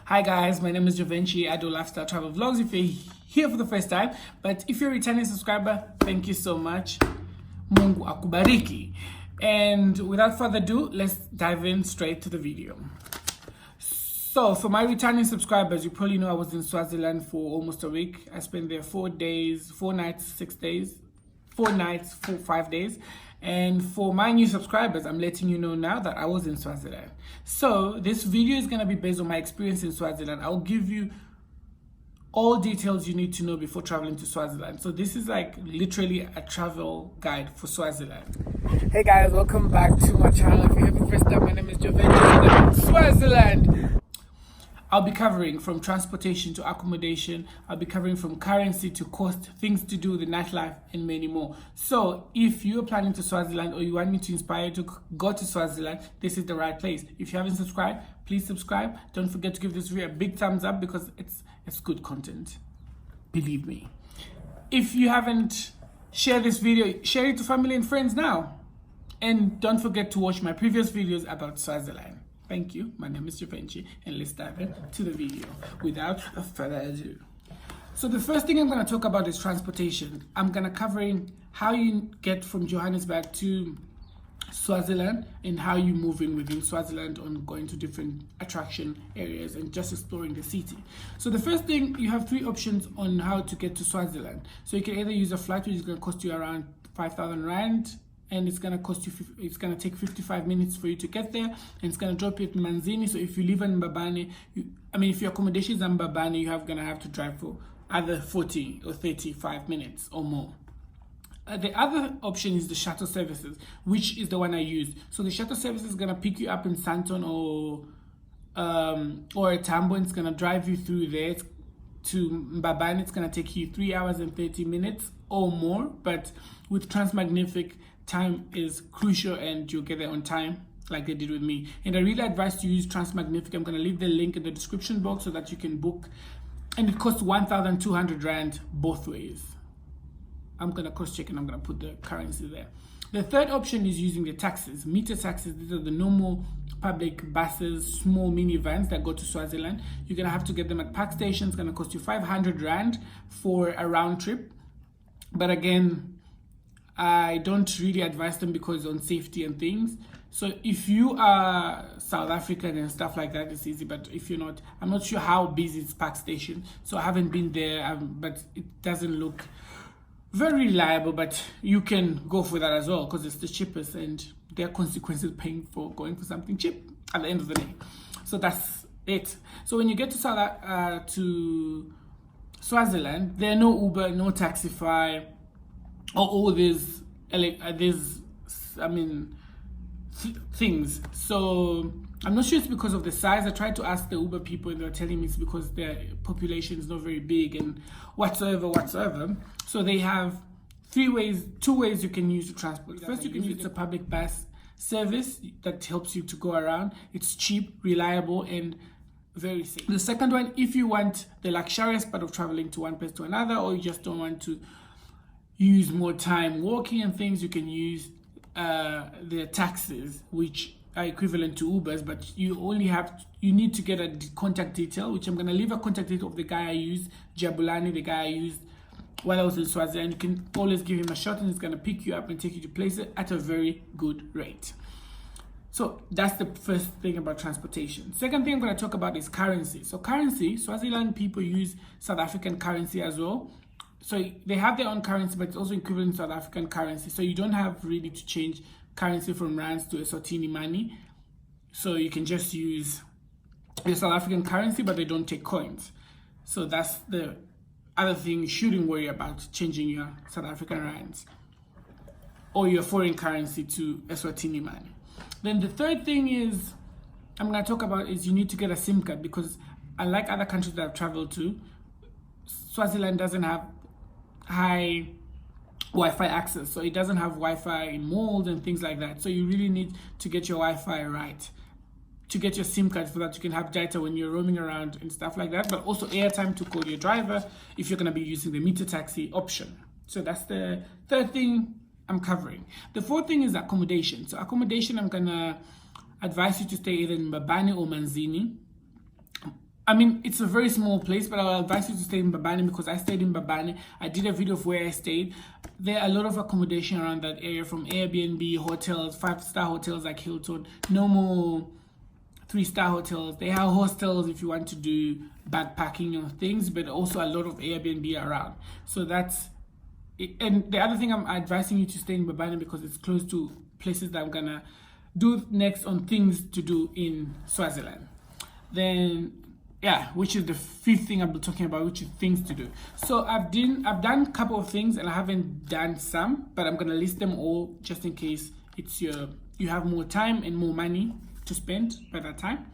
Hi guys, my name is JOVENCHI. I do lifestyle travel vlogs if you're here for the first time. But if you're a returning subscriber, thank you so much. Mungu akubariki. And without further ado, let's dive in straight to the video. So for my returning subscribers, you probably know I was in Swaziland for almost a week. I spent there 4 days, 4 nights, 6 days, 4 nights, 5 days. And for my new subscribers, I'm letting you know now that I was in Swaziland. So this video is going to be based on my experience in Swaziland. I'll give you all details you need to know before traveling to Swaziland. So this is like literally a travel guide for Swaziland. Hey guys, welcome back to my channel. If you're here for the first time, my name is JOVENCHI. Swaziland. I'll be covering from transportation to accommodation. I'll be covering from currency to cost, things to do with the nightlife, and many more. So if you're planning to Swaziland or you want me to inspire you to go to Swaziland, this is the right place. If you haven't subscribed, please subscribe. Don't forget to give this video a big thumbs up because it's good content. Believe me. If you haven't shared this video, share it to family and friends now. And don't forget to watch my previous videos about Swaziland. Thank you. My name is JOVENCHI, and let's dive into the video without further ado. So the first thing I'm going to talk about is transportation. I'm going to covering how you get from Johannesburg to Swaziland and how you move in within Swaziland on going to different attraction areas and just exploring the city. So the first thing, you have 3 options on how to get to Swaziland. So you can either use a flight, which is going to cost you around 5,000 Rand. And it's gonna cost you. It's gonna take 55 minutes for you to get there, and it's gonna drop you at Manzini. So if you live in Mbabane, if your accommodation is in Mbabane, gonna have to drive for either 40 or 35 minutes or more. The other option is the shuttle services, which is the one I used. So the shuttle service is gonna pick you up in Santon or a Tambo, and it's gonna drive you through there to Mbabane. It's gonna take you 3 hours and 30 minutes or more, but with Transmagnific, time is crucial and you'll get there on time like they did with me. And I really advise to use Transmagnific. I'm going to leave the link in the description box so that you can book, and it costs 1,200 Rand both ways. I'm going to cross check and I'm going to put the currency there. The third option is using the taxis, meter taxis. These are the normal public buses, small minivans that go to Swaziland. You're going to have to get them at park stations. It's going to cost you 500 Rand for a round trip. But again, I don't really advise them because on safety and things. So if you are South African and stuff like that, it's easy. But if you're not, I'm not sure how busy it's park station. So I haven't been there, but it doesn't look very reliable. But you can go for that as well because it's the cheapest, and there are consequences paying for going for something cheap at the end of the day. So that's it. So when you get to Swaziland, there are no Uber, no Taxify, or all these things. So I'm not sure it's because of the size. I tried to ask the Uber people and they were telling me it's because their population is not very big and whatsoever. So they have 2 ways you can use to transport. First, you can use a public bus service that helps you to go around. It's cheap, reliable, and very safe. The second one, if you want the luxurious part of traveling to one place to another, or you just don't want to use more time walking and things, you can use the taxis, which are equivalent to Ubers, but you need to get a contact detail, which I'm going to leave a contact detail of the guy I used, Jabulani, the guy I used while I was in Swaziland. You can always give him a shot and he's going to pick you up and take you to places at a very good rate. So that's the first thing about transportation. Second thing I'm going to talk about is currency. So currency, Swaziland people use South African currency as well. So they have their own currency, but it's also equivalent to South African currency. So you don't have really to change currency from rands to Eswatini money. So you can just use your South African currency, but they don't take coins. So that's the other thing you shouldn't worry about, changing your South African rands or your foreign currency to Eswatini money. Then the third thing is I'm going to talk about is you need to get a SIM card, because unlike other countries that I've traveled to, Swaziland doesn't have high Wi-Fi access, so it doesn't have Wi-Fi in malls and things like that. So you really need to get your Wi-Fi right to get your SIM card so that you can have data when you're roaming around and stuff like that, but also airtime to call your driver if you're going to be using the meter taxi option. So that's the third thing I'm covering. The fourth thing is accommodation. So accommodation, I'm going to advise you to stay either in Mbabane or Manzini. I mean, it's a very small place, but I'll advise you to stay in Mbabane because I stayed in Mbabane. I did a video of where I stayed. There are a lot of accommodation around that area, from Airbnb, hotels, 5-star hotels like Hilton, no more 3-star hotels. They have hostels if you want to do backpacking or things, but also a lot of Airbnb around. So that's it. And the other thing, I'm advising you to stay in Mbabane because it's close to places that I'm gonna do next on things to do in Swaziland. Then yeah, which is the 5th thing I'll be talking about, which is things to do. So I've done a couple of things and I haven't done some, but I'm gonna list them all just in case you have more time and more money to spend by that time.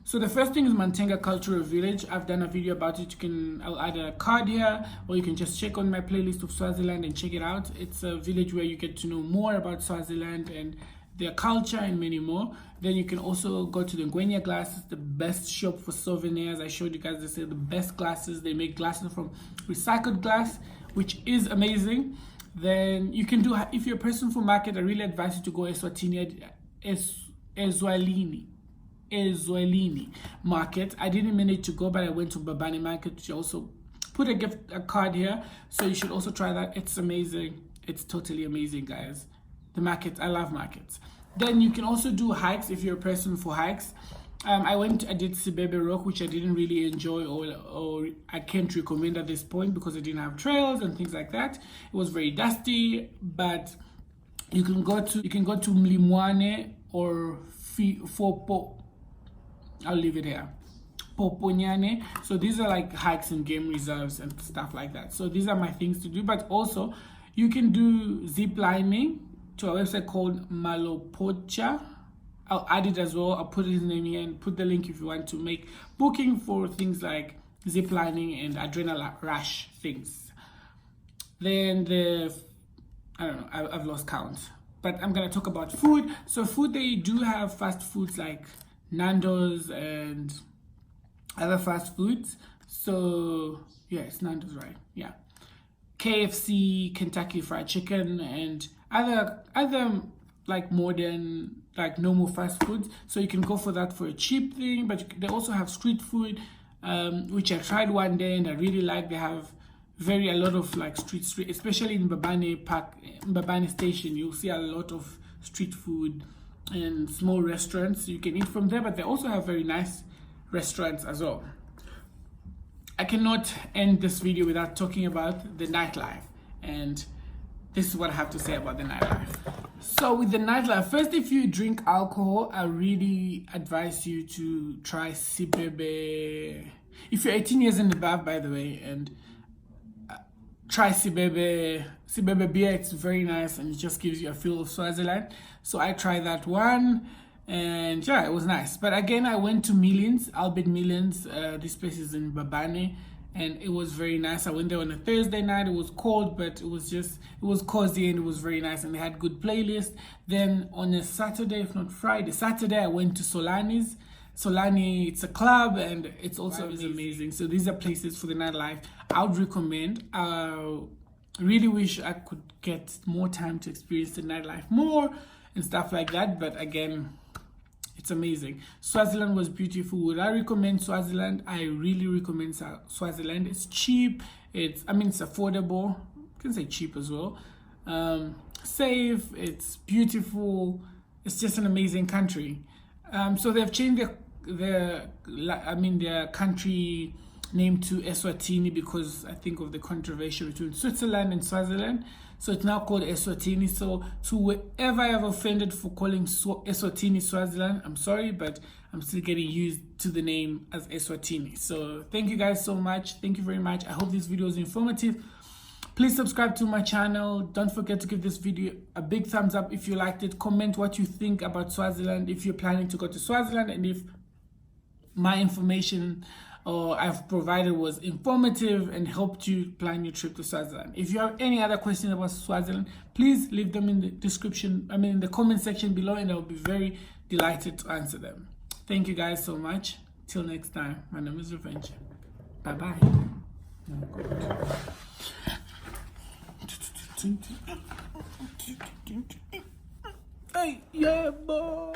So the first thing is Mantenga Cultural Village. I've done a video about it. I'll add a card here, or you can just check on my playlist of Swaziland and check it out. It's a village where you get to know more about Swaziland and their culture and many more. Then you can also go to the Ngwenya Glasses, the best shop for souvenirs. I showed you guys, they say the best glasses. They make glasses from recycled glass, which is amazing. Then you can do, if you're a person for market, I really advise you to go Eswatini, Eswatini market. I didn't manage to go, but I went to Mbabane market, which also put a card here. So you should also try that. It's amazing. It's totally amazing, guys. The markets, I love markets. Then you can also do hikes if you're a person for hikes. I did Sibebe Rock, which I didn't really enjoy, or I can't recommend at this point because it didn't have trails and things like that. It was very dusty, but you can go to Mlimwane or Fopo. I'll leave it here. Poponyane. So these are like hikes and game reserves and stuff like that. So these are my things to do, but also you can do zip lining to a website called Malopocha. I'll add it as well. I'll put his name here and put the link if you want to make booking for things like zip lining and adrenaline rush things. Then I don't know, I've lost count, but I'm gonna talk about food. So food, they do have fast foods like Nando's and other fast foods. So yeah, it's Nando's, right? Yeah. KFC, Kentucky Fried Chicken, and other like modern, like normal fast foods. So you can go for that for a cheap thing, but they also have street food, which I tried one day and I really like. They have a lot of like street, especially in Mbabane station. You'll see a lot of street food and small restaurants. You can eat from there, but they also have very nice restaurants as well. I cannot end this video without talking about the nightlife, and this is what I have to say about the nightlife. So with the nightlife, first, if you drink alcohol, I really advise you to try Sibebe. If you're 18 years and above, by the way, and try Sibebe beer. It's very nice and it just gives you a feel of Swaziland. So I tried that one, and yeah, it was nice. But again, I went to Albert Millions. This place is in Mbabane, and it was very nice. I went there on a Thursday night. It was cold, but it was cozy and it was very nice, and they had good playlists. Then on a Saturday, if not Saturday, I went to Solani's. Solani, it's a club and it's also amazing. So these are places for the nightlife I would recommend. I really wish I could get more time to experience the nightlife more and stuff like that, but again, it's amazing. Swaziland was beautiful. Would I recommend Swaziland? I really recommend Swaziland. It's cheap. It's affordable. I can say cheap as well. Safe. It's beautiful. It's just an amazing country. So they've changed their country name to Eswatini because I think of the controversy between Switzerland and Swaziland. So it's now called Eswatini. So to whoever I have offended for calling Eswatini Swaziland, I'm sorry, but I'm still getting used to the name as Eswatini. So thank you guys so much. Thank you very much. I hope this video is informative. Please subscribe to my channel. Don't forget to give this video a big thumbs up if you liked it. Comment what you think about Swaziland, if you're planning to go to Swaziland, and if my information I've provided was informative and helped you plan your trip to Swaziland. If you have any other questions about Swaziland, please leave them in the in the comment section below, and I'll be very delighted to answer them. Thank you guys so much. Till next time, my name is JOVENCHI. Bye-bye. Hey, yeah, boy.